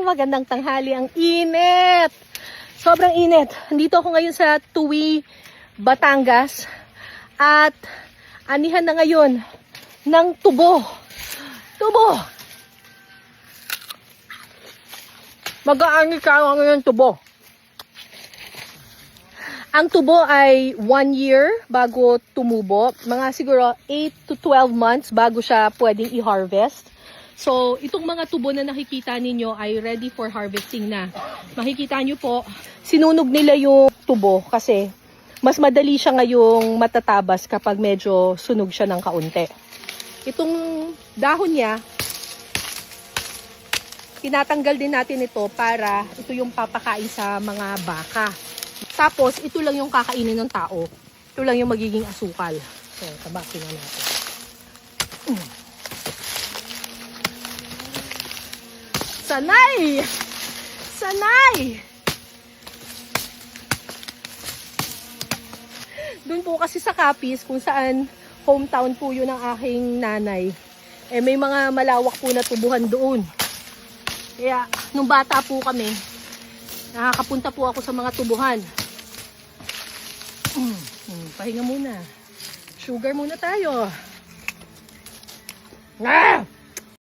Magandang tanghali. Ang init. Sobrang init. Nandito ako ngayon sa Tuwi, Batangas. At anihan na ngayon ng tubo. Tubo! Mag-aani ka ngayon tubo. Ang tubo ay 1 year bago tumubo. Mga siguro 8 to 12 months bago siya pwedeng i-harvest. So, itong mga tubo na nakikita ninyo ay ready for harvesting na. Makikita nyo po, sinunog nila yung tubo kasi mas madali siya ngayong matatabas kapag medyo sunog siya ng kaunti. Itong dahon niya, tinatanggal din natin ito para ito yung papakain sa mga baka. Tapos, ito lang yung kakainin ng tao. Ito lang yung magiging asukal. So, tabakin na natin. Sanay! Sanay! Doon po kasi sa Capiz, kung saan hometown po yun ng aking nanay, eh may mga malawak po na tubuhan doon. Kaya, nung bata po kami, nakakapunta po ako sa mga tubuhan. Pahinga muna. Sugar muna tayo. Ah!